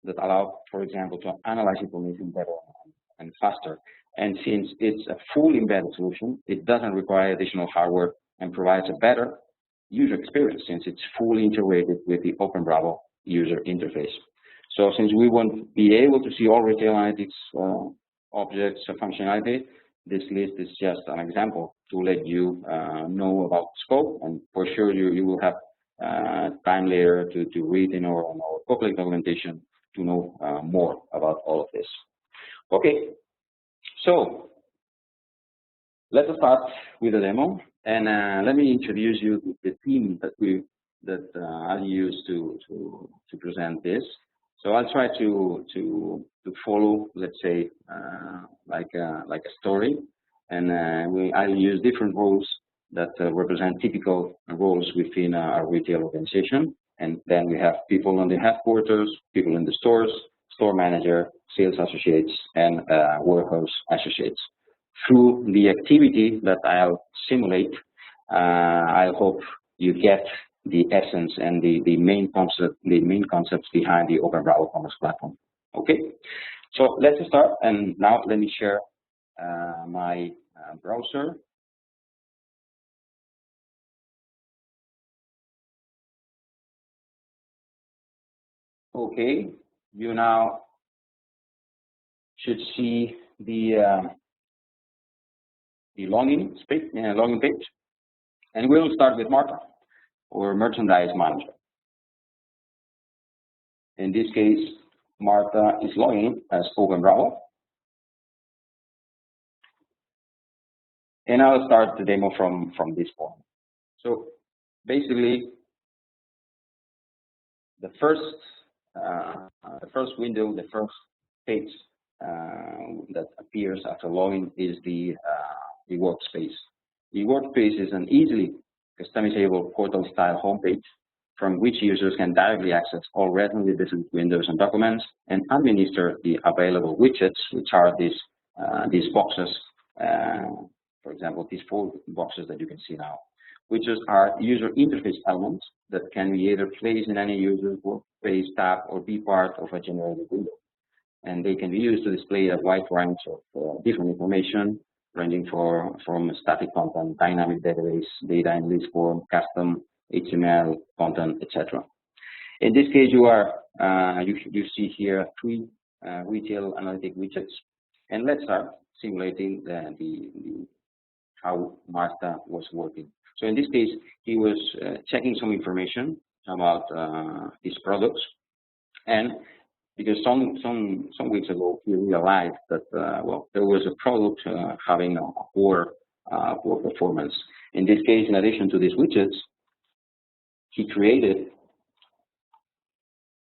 that allow, for example, to analyze information better and faster. And since it's a fully embedded solution, it doesn't require additional hardware and provides a better user experience since it's fully integrated with the Openbravo user interface. So since we won't be able to see all retail analytics objects or functionality, this list is just an example to let you know about scope, and for sure you will have time later to read in our public documentation to know more about all of this. Okay, so let's start with the demo, and let me introduce you to the theme that I'll use to present this. So I'll try to follow, let's say, like a story, and I'll use different roles that represent typical roles within our retail organization. And then we have people on the headquarters, people in the stores, store manager, sales associates, and warehouse associates. Through the activity that I'll simulate, I hope you get the essence and the main concepts behind the Openbravo commerce platform. Okay, so let's start. And now let me share my browser. Okay, you now should see the login page, and we'll start with Martha, or merchandise manager. In this case, Martha is logging as Openbravo. And I'll start the demo from this point. So basically, the first window, the first page that appears after login is the Workspace. The Workspace is an easily customizable portal-style homepage from which users can directly access all recently visited windows and documents and administer the available widgets, which are these boxes. For example, these 4 boxes that you can see now, which are user interface elements that can be either placed in any user's Workspace tab or be part of a generated window. And they can be used to display a wide range of different information, ranging from static content, dynamic database, data in list form, custom HTML content, etc. In this case, you see here 3 retail analytic widgets, and let's start simulating how Martha was working. So in this case, he was checking some information about his products, and because some weeks ago he realized that well, there was a product having a poor performance. In this case, in addition to these widgets, he created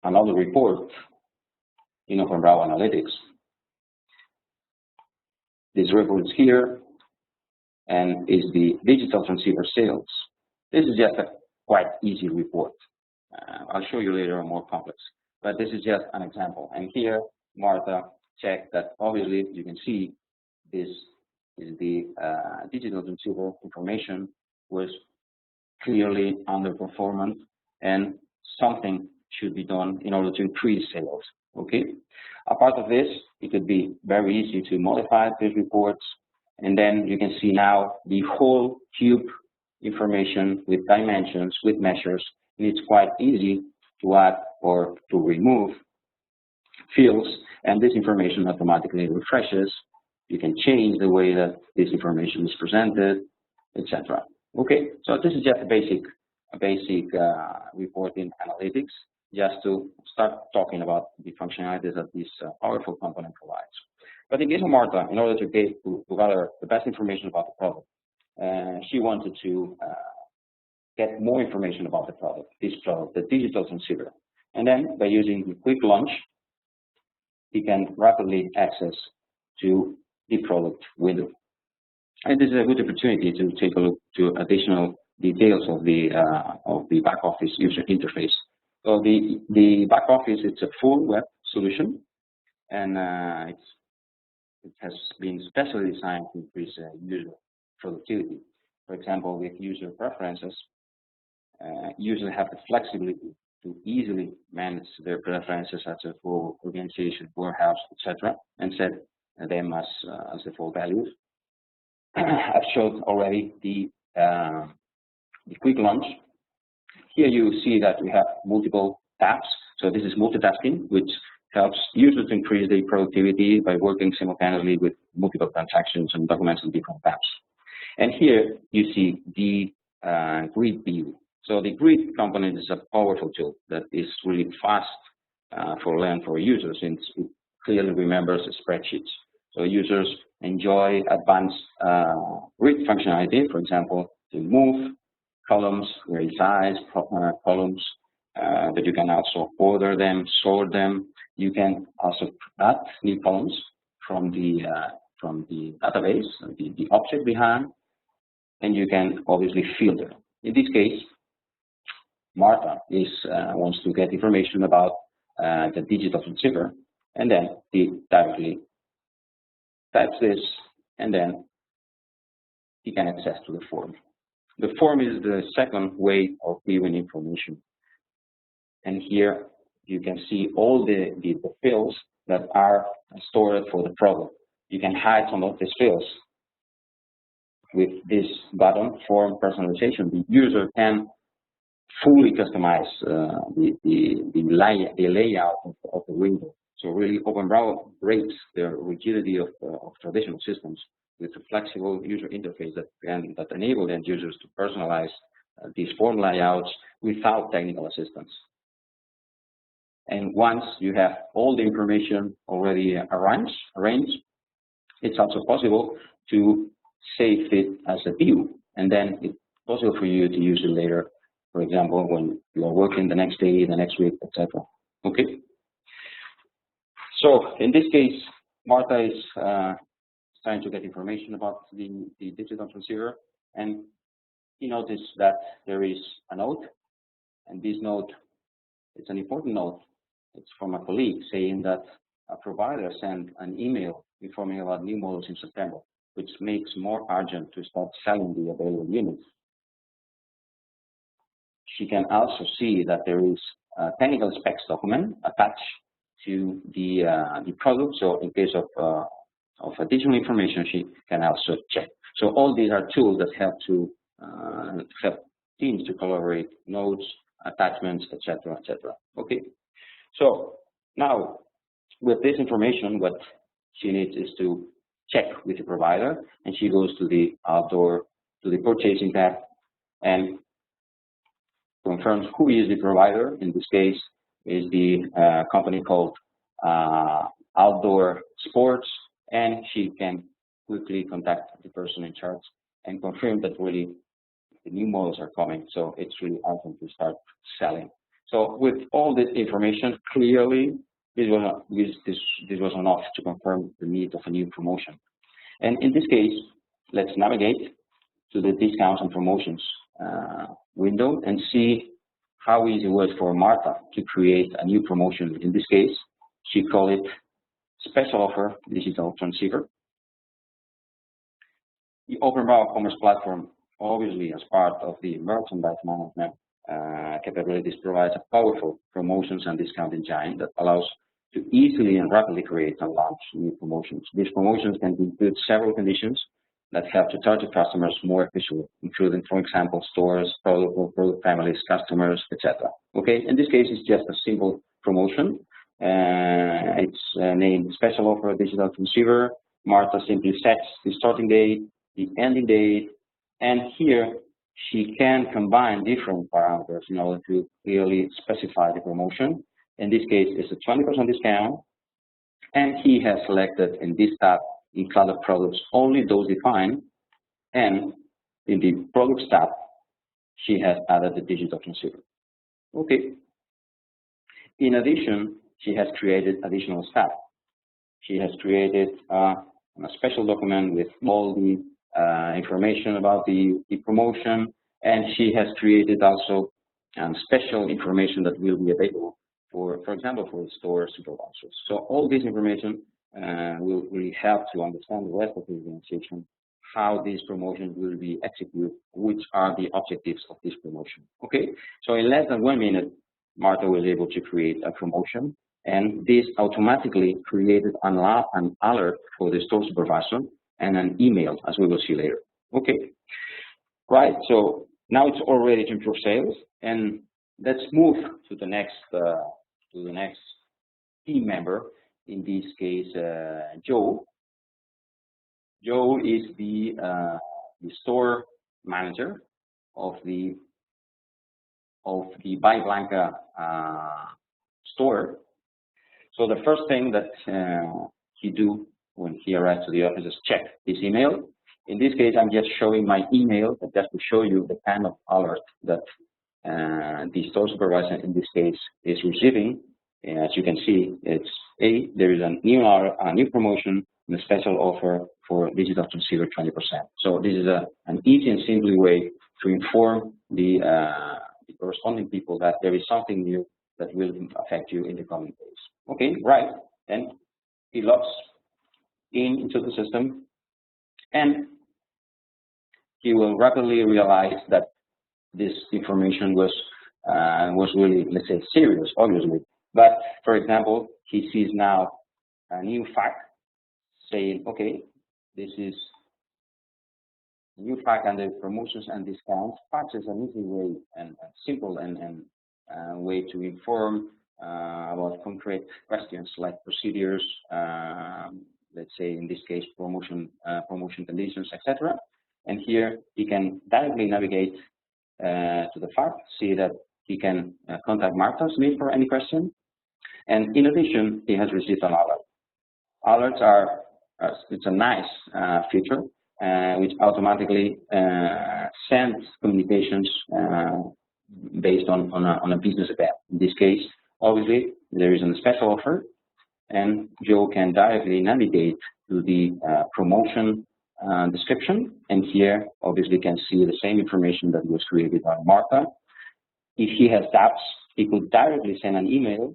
another report in Openbravo Analytics. This report is here, and is the digital transceiver sales. This is just a quite easy report. I'll show you later a more complex, but this is just an example. And here, Martha checked that obviously you can see this is the digital transceiver information was clearly underperformant, and something should be done in order to increase sales. Okay. Apart of this, it could be very easy to modify these reports. And then you can see now the whole cube information with dimensions, with measures, and it's quite easy to add or to remove fields, and this information automatically refreshes. You can change the way that this information is presented, etc. Okay, so this is just a basic reporting analytics, just to start talking about the functionalities that this powerful component provides. But in case of Martha, in order to gather the best information about the product, she wanted to get more information about the product, this product, the digital transceiver. And then by using the quick launch, he can rapidly access to the product window. And this is a good opportunity to take a look to additional details of the back office user interface. So the back office, it's a full web solution, and it has been specially designed to increase user productivity. For example, with user preferences, users have the flexibility to easily manage their preferences such as for organization, warehouse, etc., and set them as default values. I've showed already the quick launch. Here you see that we have multiple tabs. So this is multitasking, which helps users to increase their productivity by working simultaneously with multiple transactions and documents in different tabs. And here you see the grid view. So the grid component is a powerful tool that is really fast for users, since it clearly remembers spreadsheets. So users enjoy advanced grid functionality, for example, to move columns, resize columns, but you can also order them, sort them. You can also add new columns from the database, the object behind, and you can obviously filter. In this case, Martha wants to get information about the digital transceiver, and then he directly types this, and then he can access to the form. The form is the second way of viewing information. And here you can see all the fields that are stored for the product. You can hide some of these fields with this button, Form Personalization. The user can fully customize the layout of the window. So really, Openbravo breaks the rigidity of traditional systems with a flexible user interface that enable end users to personalize these form layouts without technical assistance. And once you have all the information already arranged, it's also possible to save it as a view, and then it's possible for you to use it later, for example, when you are working the next day, the next week, etc. Okay. So in this case, Martha is trying to get information about the digital transceiver, and he noticed that there is a note, and this note, it's an important note. It's from a colleague saying that a provider sent an email informing about new models in September, which makes more urgent to start selling the available units. She can also see that there is a technical specs document attached to the product. So in case of additional information, she can also check. So all these are tools that help to help teams to collaborate, notes, attachments, etc., etc. Okay. So now, with this information, what she needs is to check with the provider, and she goes to the purchasing tab and confirms who is the provider. In this case, is the company called Outdoor Sports, and she can quickly contact the person in charge and confirm that really the new models are coming. So it's really urgent to start selling. So with all this information, clearly this was enough to confirm the need of a new promotion. And in this case, let's navigate to the discounts and promotions window and see how easy it was for Martha to create a new promotion. In this case, she called it Special Offer Digital Transceiver. The Openbravo Commerce Platform, obviously as part of the merchandise management capabilities, provides a powerful promotions and discount engine that allows to easily and rapidly create and launch new promotions. These promotions can include several conditions that help to target customers more efficiently, including, for example, stores, product families, customers, etc. Okay, in this case, it's just a simple promotion. It's named Special Offer Digital Transceiver. Martha simply sets the starting date, the ending date, and here she can combine different parameters in order to clearly specify the promotion. In this case, it's a 20% discount, and he has selected in this tab in cloud products only those defined, and in the products tab, she has added the digital transceiver. Okay. In addition, she has created additional stuff. She has created a special document with all the information about the promotion, and she has created also special information that will be available for example, for stores and launches. So all this information will really help to understand the rest of the organization, how this promotion will be executed, which are the objectives of this promotion. Okay, so in less than 1 minute, Martha was able to create a promotion, and this automatically created an alert for the store supervisor and an email, as we will see later. Okay, right. So now it's all ready to improve sales, and let's move to the next team member. In this case, Joe. Joe is the store manager of the Bahía Blanca store. So the first thing that he do when he arrives to the office is check his email. In this case, I'm just showing my email, but just to show you the kind of alert that the store supervisor in this case is receiving. And as you can see, it's there is a new promotion and a special offer for digital transceiver 20%. So this is an easy and simple way to inform the corresponding people that there is something new that will affect you in the coming days. Okay, right. And he logs into the system, and he will rapidly realize that this information was really, let's say, serious, obviously. But for example, he sees now a new fact saying, okay, this is a new fact under promotions and discounts. Facts is an easy way and simple and way to inform about concrete questions like procedures, let's say in this case promotion conditions, etc. And here he can directly navigate to the fact, see that he can contact Martha Smith for any question. And in addition, he has received an alert. Alerts are, it's a nice feature which automatically sends communications based on a business event. In this case, obviously, there is a special offer, and Joe can directly navigate to the promotion description, and here obviously can see the same information that was created by Martha. If he has doubts, he could directly send an email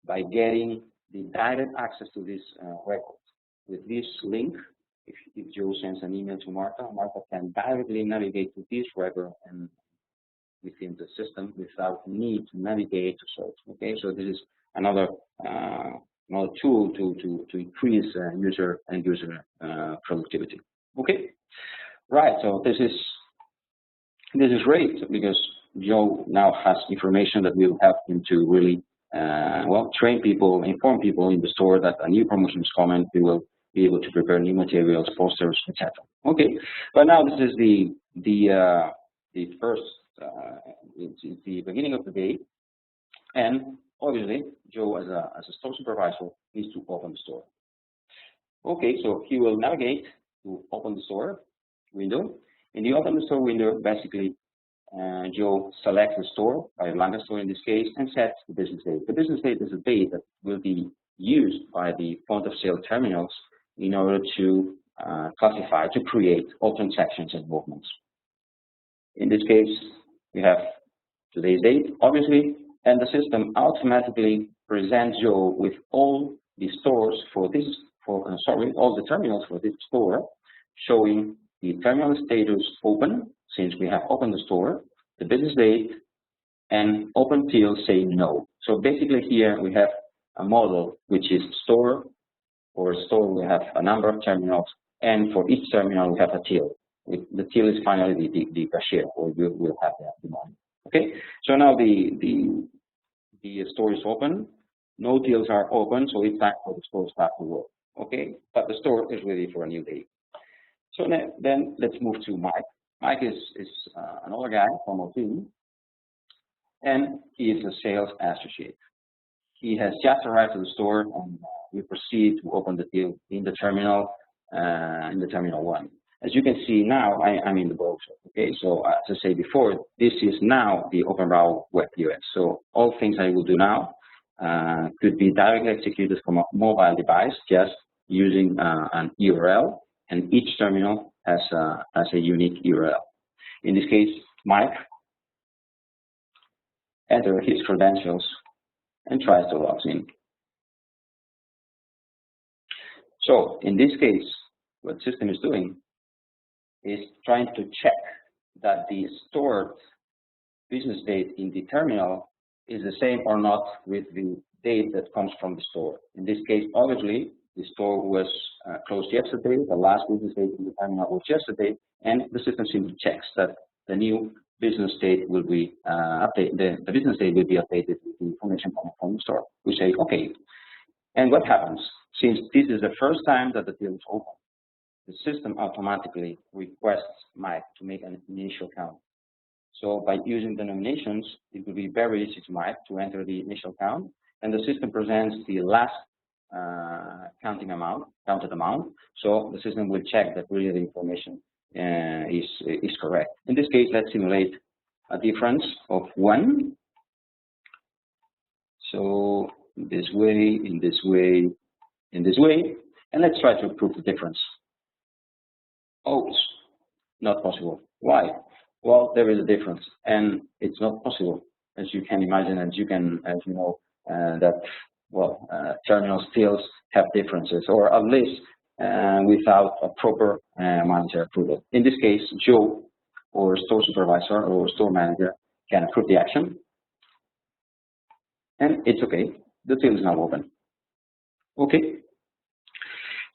by getting the direct access to this record. With this link, if Joe sends an email to Martha, Martha can directly navigate to this record and within the system without need to navigate to search. Okay, so this is another tool to increase user productivity. Okay, right. So this is great because Joe now has information that will help him to really train people, inform people in the store that a new promotion is coming. He will be able to prepare new materials, posters, etc. Okay, but now this is the first. It's the beginning of the day, and obviously Joe, as a store supervisor, needs to open the store. Okay, so he will navigate to open the store window. In the open the store window, basically, Joe selects the store, Bahía Blanca store in this case, and sets the business date. The business date is a date that will be used by the point of sale terminals in order to classify, to create all transactions and movements. In this case, we have today's date, obviously, and the system automatically presents Joe with all the stores for this, all the terminals for this store, showing the terminal status open, since we have opened the store, the business date, and open till say no. So basically here we have a model which is store. For a store we have a number of terminals, and for each terminal we have a till. The till is finally the cashier, or you will have the money. Okay, so now the store is open, no tills are open, so it's time for the store to start to work. Okay, but the store is ready for a new day. So then let's move to Mike. Mike is another guy from our team, and he is a sales associate. He has just arrived to the store, and we proceed to open the till in the terminal 1. As you can see now, I'm in the browser. Okay, so as I said before, this is now the Openbravo web POS. So all things I will do now could be directly executed from a mobile device, just using an URL, and each terminal has a unique URL. In this case, Mike enters his credentials and tries to log in. So in this case, what the system is doing is trying to check that the stored business date in the terminal is the same or not with the date that comes from the store. In this case, obviously, the store was closed yesterday, the last business date in the terminal was yesterday, and the system simply checks that the new business date will be updated. The business date will be updated with the information coming from the store. We say, okay. And what happens? Since this is the first time that the deal is open, the system automatically requests Mike to make an initial count. So by using denominations, it will be very easy to Mike to enter the initial count, and the system presents the last counted amount. So the system will check that really the information is correct. In this case, let's simulate a difference of 1. So this way, in this way, in this way, and let's try to prove the difference. Oops, not possible. Why? Well, there is a difference, and it's not possible, as you can imagine, as you know, that terminal stills have differences, or at least without a proper manager approval. In this case, Joe, or store supervisor or store manager, can approve the action, and it's okay. The till is now open. Okay.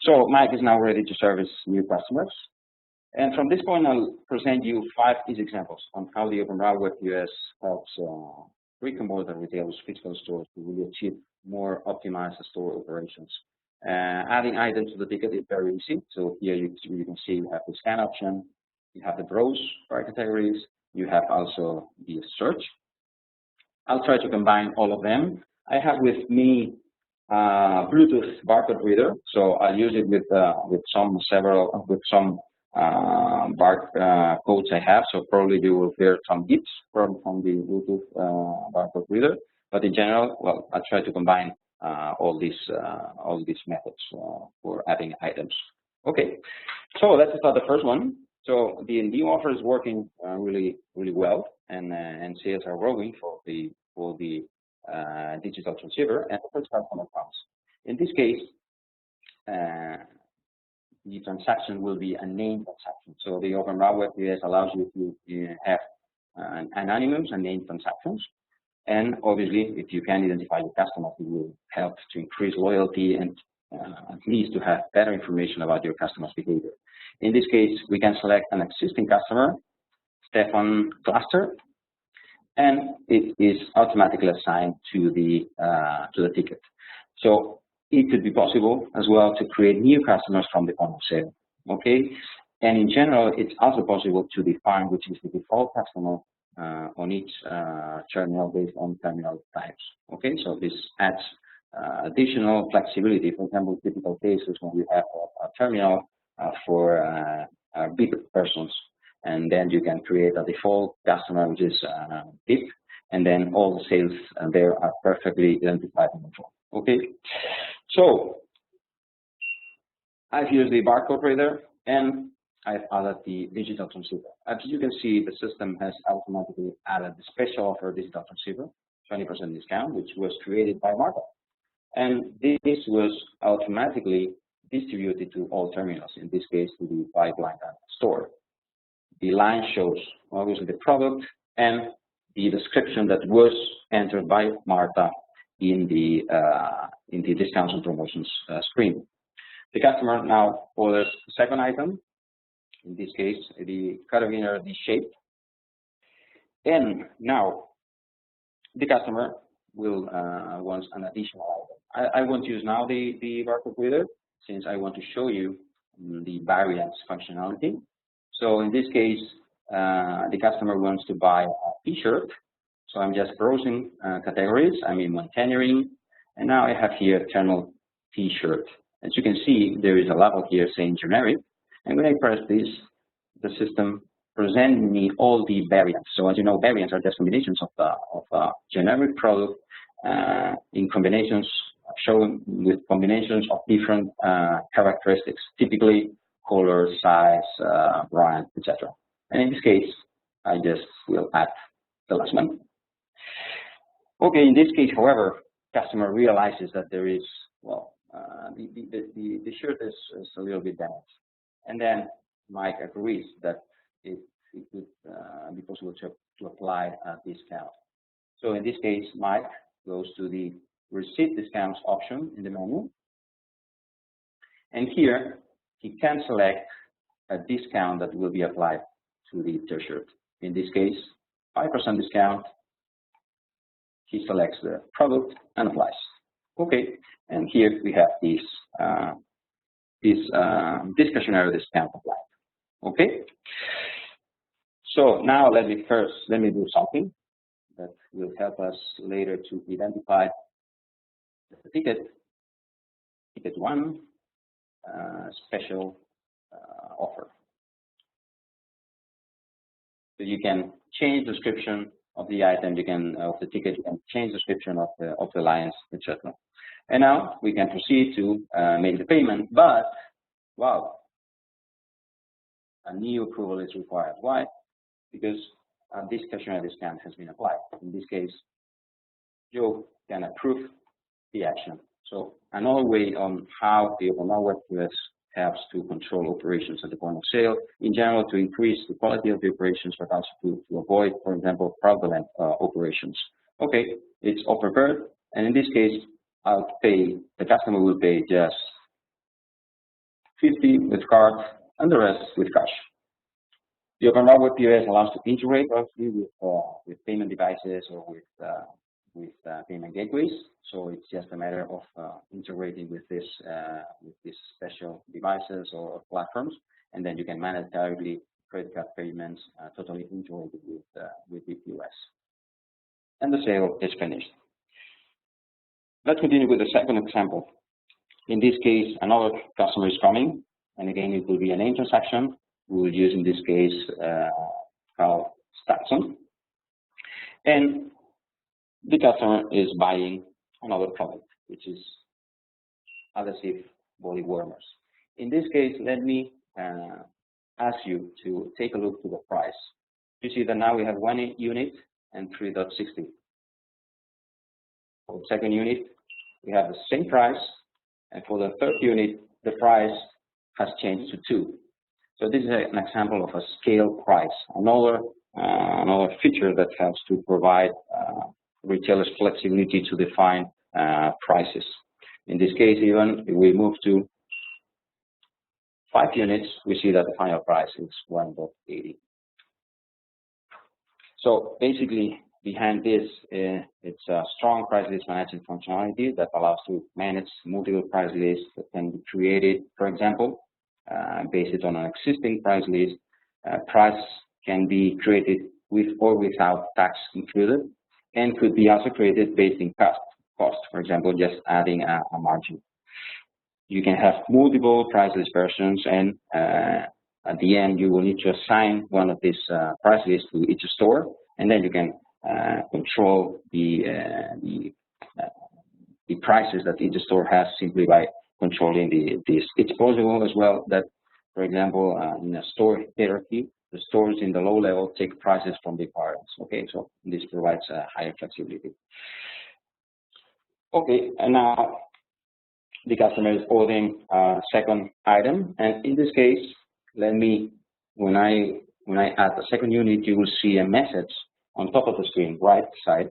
So Mike is now ready to service new customers. And from this point, I'll present you 5 easy examples on how the Openbravo Web US helps brick-and-mortar retailers, physical stores, to really achieve more optimized store operations. Adding items to the ticket is very easy. So here you can see you have the scan option, you have the browse by categories, you have also the search. I'll try to combine all of them. I have with me Bluetooth barcode reader, so I'll use it with some barcodes I have. So probably you will hear some beeps from the Bluetooth barcode reader. But in general, well, I'll try to combine all these methods for adding items. Okay, so let's start the first one. So the new offer is working really well, and sales are growing for the digital transceiver, and the first customer comes. In this case, the transaction will be a named transaction. So the Openbravo Web US allows you to have anonymous and named transactions. And obviously, if you can identify your customers, it will help to increase loyalty and at least to have better information about your customers' behavior. In this case, we can select an existing customer, Stefan Cluster, and it is automatically assigned to the ticket. So it could be possible as well to create new customers from the point of sale. Okay, and in general, it's also possible to define which is the default customer on each terminal based on terminal types. Okay, so this adds additional flexibility. For example, typical cases when we have a terminal for big persons, and then you can create a default customer which is big, and then all the sales there are perfectly identified in the form. Okay, so I've used the barcode reader and I've added the digital transceiver. As you can see, the system has automatically added the special offer digital transceiver, 20% discount, which was created by Marta. And this was automatically distributed to all terminals, in this case to the pipeline store. The line shows obviously the product and the description that was entered by Marta in the discounts and promotions screen. The customer now orders the second item, in this case the carabiner D shape, and now the customer will want an additional item. I won't use now the barcode reader, since I want to show you the variance functionality. So in this case, the customer wants to buy a T-shirt. So I'm just browsing categories. I'm in mountaineering, and now I have here thermal T-shirt. As you can see, there is a label here saying generic, and when I press this, the system presents me all the variants. So as you know, variants are just combinations of a generic product in combinations, shown with combinations of different characteristics, typically color, size, brand, etc. And in this case, I just will add the last one. Okay, in this case, however, customer realizes that there is, well, the shirt is a little bit damaged. And then Mike agrees that it could be possible to apply a discount. So in this case, Mike goes to the receipt discounts option in the menu. And here, he can select a discount that will be applied to the t-shirt. In this case, 5% discount. He selects the product and applies. Okay, and here we have this discretionary discount applied. Okay. So now let me do something that will help us later to identify the ticket 1 special offer. So you can change the description of the item, of the ticket, you can change the description of the lines, etc. And now we can proceed to make the payment, but wow, a new approval is required. Why? Because a discretionary discount has been applied. In this case, Joe can approve the action. So another way on how the Openbravo WebQS helps to control operations at the point of sale, in general, to increase the quality of the operations, but also to avoid, for example, fraudulent operations. Okay, it's offer prepared, and in this case, the customer will pay just 50 with card and the rest with cash. The Openbravo WebQS allows to integrate obviously with payment devices or with payment gateways. So it's just a matter of integrating with these special devices or platforms, and then you can manage directly credit card payments totally integrated with the POS. And the sale is finished. Let's continue with the second example. In this case, another customer is coming, and again, it will be a name transaction. We will use in this case Carl Statson, and the customer is buying another product, which is adhesive body warmers. In this case, let me ask you to take a look to the price. You see that now we have 1 unit and 3.60. For the second unit, we have the same price, and for the third unit, the price has changed to 2. So this is an example of a scale price, another feature that helps to provide retailers flexibility to define prices. In this case, even if we move to 5 units, we see that the final price is 1.80. So basically, behind this, it's a strong price list management functionality that allows to manage multiple price lists that can be created, for example, based on an existing price list. Price can be created with or without tax included, and could be also created based in cost, for example, just adding a margin. You can have multiple price list versions, and at the end, you will need to assign one of these price lists to each store, and then you can control the prices that each store has simply by controlling this. It's possible as well that, for example, in a store hierarchy, the stores in the low level take prices from the parents. Okay, so this provides a higher flexibility. Okay, and now the customer is ordering a second item, and in this case, when I add the second unit, you will see a message on top of the screen, right side,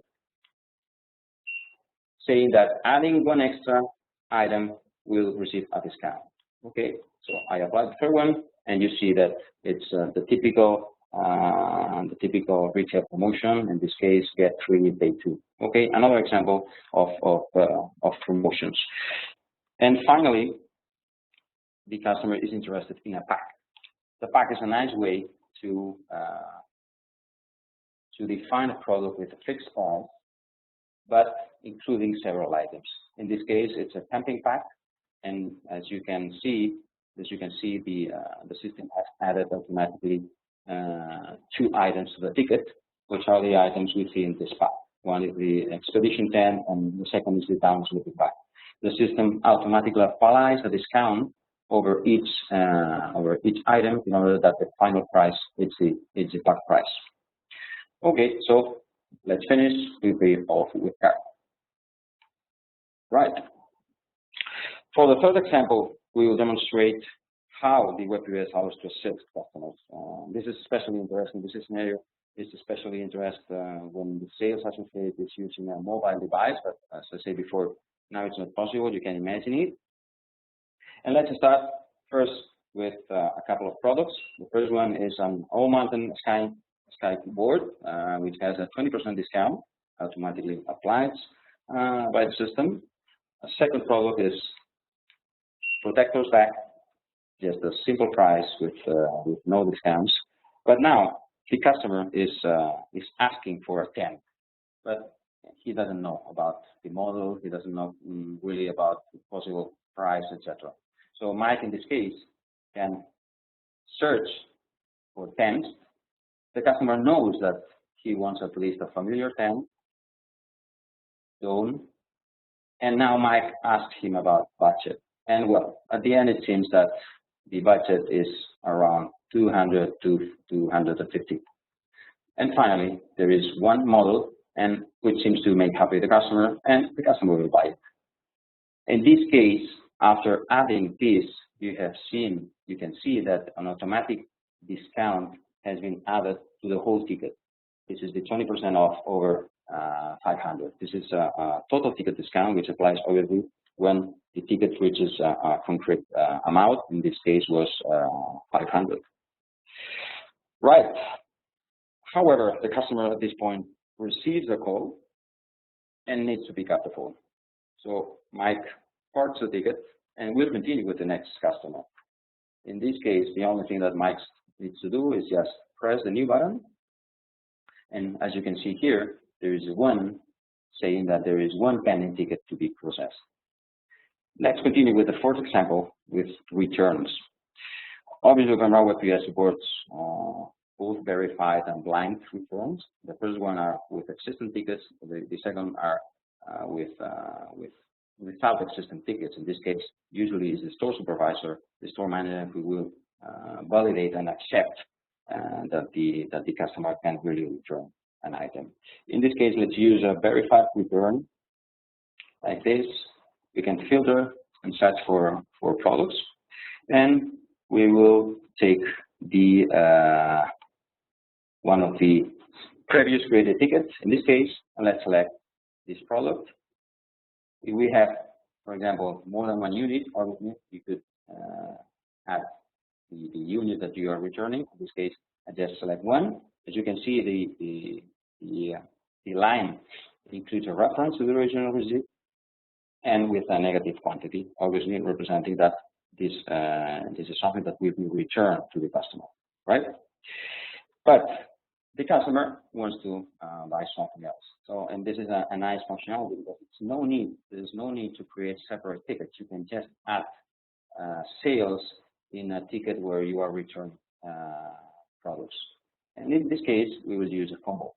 saying that adding 1 extra item will receive a discount. Okay, so I apply the third one, and you see that it's the typical retail promotion. In this case, get 3, pay 2. Okay, another example of promotions. And finally, the customer is interested in a pack. The pack is a nice way to define a product with a fixed price, but including several items. In this case, it's a camping pack, and as you can see, the system has added automatically 2 items to the ticket, which are the items we see in this pack. One is the expedition tent, and the second is the down sleeping bag. The system automatically applies a discount over each item in order that the final price is the pack price. Okay, so let's finish. We pay off with card. Right. For the third example, we will demonstrate how the WebQS allows to assist customers. This is especially interesting. This is an area is especially interesting when the sales associate is using a mobile device, but as I said before, now it's not possible. You can imagine it. And let's start first with a couple of products. The first one is an all-mountain sky board, which has a 20% discount automatically applied by the system. A second product is protectors back, just a simple price with no discounts. But now the customer is asking for a 10, but he doesn't know about the model. He doesn't know really about the possible price, etc. So Mike, in this case, can search for 10s. The customer knows that he wants at least a familiar 10, done, and now Mike asked him about budget. And well, at the end, it seems that the budget is around 200 to 250. And finally, there is one model, and which seems to make happy the customer, and the customer will buy it. In this case, after adding this, you can see that an automatic discount has been added to the whole ticket. This is the 20% off over 500. This is a total ticket discount, which applies obviously when the ticket reaches a concrete amount. In this case, was 500. Right. However, the customer at this point receives a call and needs to pick up the phone. So Mike parks the ticket and will continue with the next customer. In this case, the only thing that Mike needs to do is just press the new button. And as you can see here, there is one saying that there is one pending ticket to be processed. Let's continue with the fourth example with returns. Obviously, Openbravo PS supports both verified and blind returns. The first one are with existing tickets. The second are without existing tickets. In this case, usually is the store supervisor, the store manager, who will validate and accept that the customer can really return an item. In this case, let's use a verified return like this. We can filter and search for products, and we will take the one of the previous created tickets in this case, and let's select this product. If we have, for example, more than one unit, obviously you could add the unit that you are returning. In this case, I just select one. As you can see, the line includes a reference to the original receipt and with a negative quantity, obviously representing that this is something that will be returned to the customer, right? But the customer wants to buy something else. So, and this is a nice functionality because there's no need to create separate tickets. You can just add sales in a ticket where you are returning products. And in this case, we will use a combo.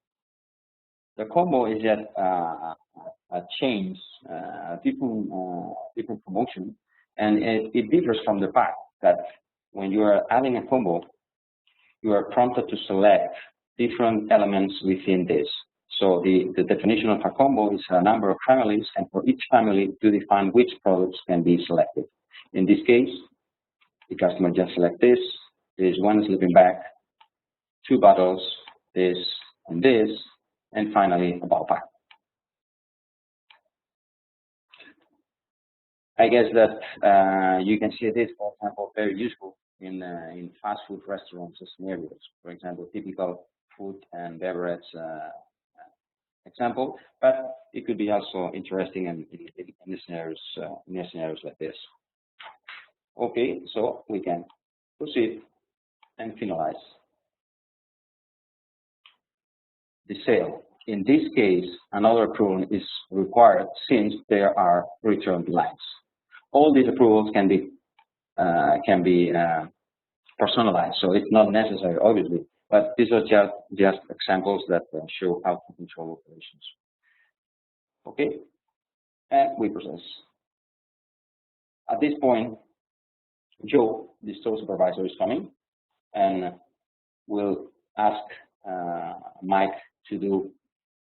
The combo is just a change, different promotion, and it differs from the fact that when you are adding a combo, you are prompted to select different elements within this. So the definition of a combo is a number of families, and for each family to define which products can be selected. In this case, the customer just select this. There is one sleeping bag, 2 bottles, this, and finally a ball pack. I guess that you can see this, for example, very useful in fast food restaurants scenarios. For example, typical food and beverage example, but it could be also interesting in scenarios like this. Okay, so we can proceed and finalize the sale. In this case, another approval is required since there are return lines. All these approvals can be personalized, so it's not necessary, obviously, but these are just examples that show how to control operations. Okay, and we process. At this point, Joe, the store supervisor, is coming and will ask Mike to do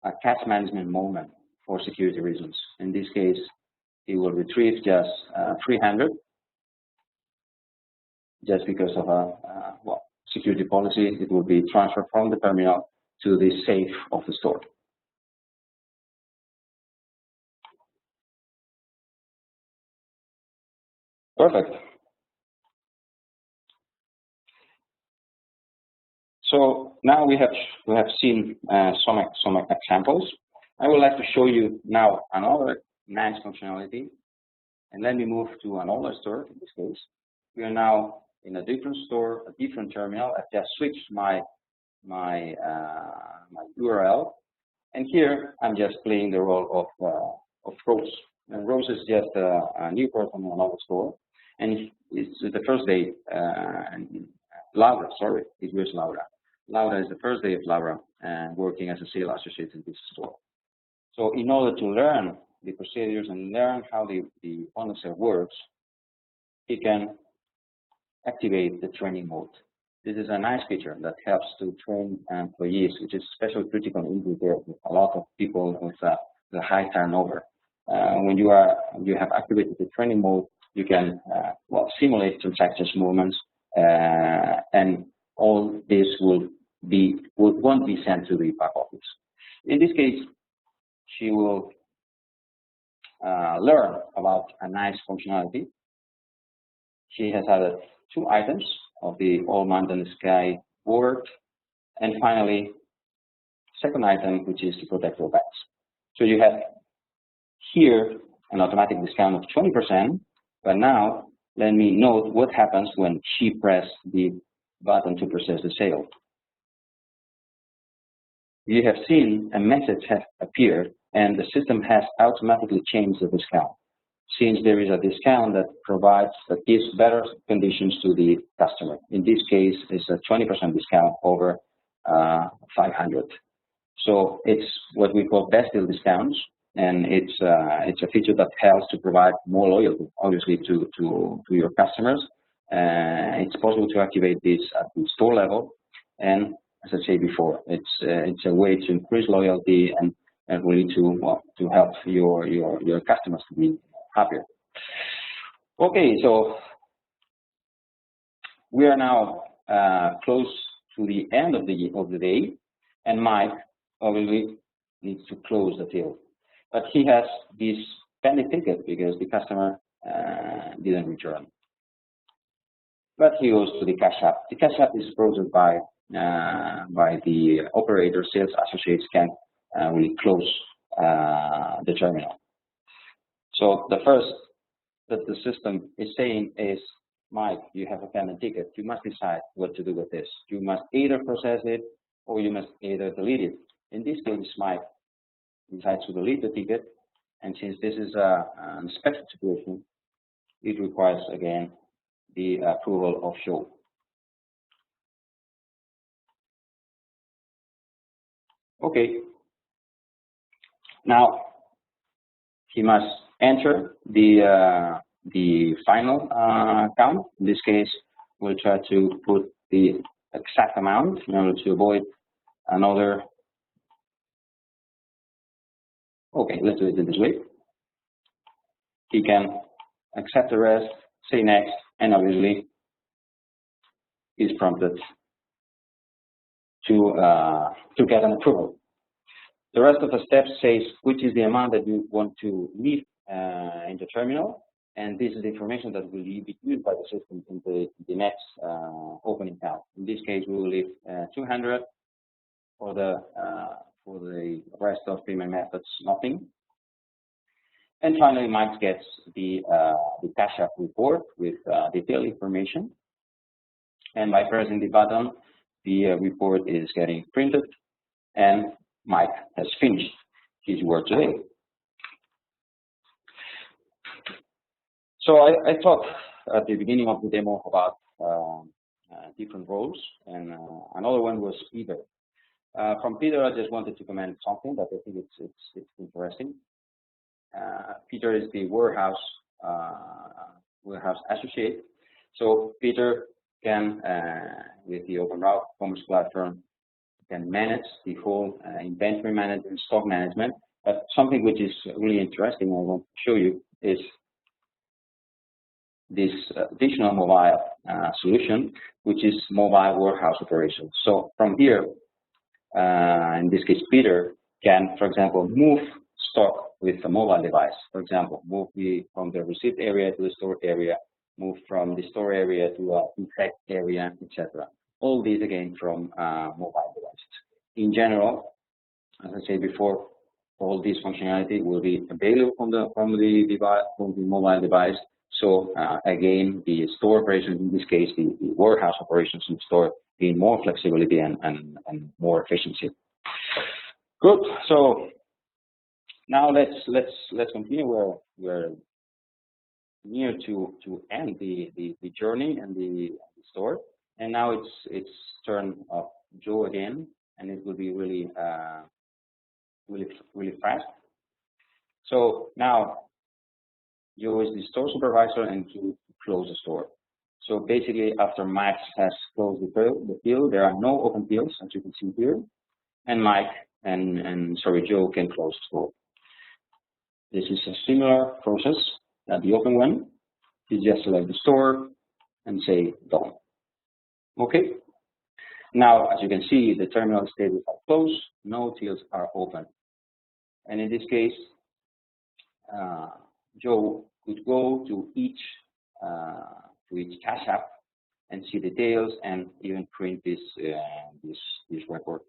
a cash management moment for security reasons. In this case, he will retrieve just 300, just because of a security policy. It will be transferred from the terminal to the safe of the store. Perfect. So now we have seen some examples. I would like to show you now another nice functionality, and let me move to another store. In this case, we are now in a different store, a different terminal. I've just switched my URL, and here I'm just playing the role of Rose. And Rose is just a new person in another store, and it's the first day. Laura, sorry, it was Laura. Laura is the first day of Laura working as a sales associate in this store. So in order to learn the procedures and learn how the point of sale works, he can activate the training mode. This is a nice feature that helps to train employees, which is especially critical in retail with a lot of people with the high turnover. When you have activated the training mode, you can simulate transactions movements, and all this won't be sent to the back office. In this case, she will learn about a nice functionality. She has added 2 items of the All Mountain Sky board, and finally, second item, which is to protect your bags. So you have here an automatic discount of 20%, but now let me note what happens when she presses the button to process the sale. You have seen a message has appeared, and the system has automatically changed the discount, since there is a discount that gives better conditions to the customer. In this case, it's a 20% discount over 500. So it's what we call best deal discounts, and it's a feature that helps to provide more loyalty, obviously, to your customers. It's possible to activate this at the store level, and as I said before, it's a way to increase loyalty and really to help your customers to be happier. Okay, so we are now close to the end of the day, and Mike obviously needs to close the till, but he has this pending ticket because the customer didn't return. But he goes to the cash app. The cash app is processed by the operator. Sales associates can really close the terminal. So the first that the system is saying is, Mike, you have a pending ticket. You must decide what to do with this. You must either process it or you must either delete it. In this case, Mike decides to delete the ticket, and since this is an special situation, it requires again the approval of show. Okay. Now he must enter the final count. In this case, we'll try to put the exact amount in order to avoid another. Okay, let's do it in this way. He can accept the rest, say next, and obviously is prompted to get an approval. The rest of the steps says which is the amount that you want to leave in the terminal, and this is the information that will be used by the system in the next opening count. In this case, we will leave 200 for the rest of payment methods, nothing. And finally, Mike gets the cash app report with detailed information, and by pressing the button, the report is getting printed, and Mike has finished his work today. So I talked at the beginning of the demo about different roles, and another one was Peter. From Peter, I just wanted to comment something that I think it's interesting. Peter is the warehouse associate. So Peter can, with the Openbravo commerce platform, can manage the whole inventory management, stock management. But something which is really interesting, I want to show you, is this additional mobile solution, which is mobile warehouse operations. So from here, in this case Peter, can, for example, move stock with a mobile device. For example, move from the received area to the stored area, move from the store area to a effect area, etc. All these again from mobile devices. In general, as I said before, all this functionality will be available from the mobile device. So again, the store operations, in this case, the warehouse operations in the store, gain more flexibility and more efficiency. Good. So now let's continue. We're near to end the journey and the store, and now it's turn of Joe again, and it will be really fast. So now Joe is the store supervisor and he closed the store. So basically, after Max has closed the till, there are no open tills, as you can see here, and Joe can close the store. This is a similar process that the open one. You just select the store and say done. Okay. Now, as you can see, the terminal status are closed, no tills are open. And in this case, Joe could go to each cash app and see details and even print this report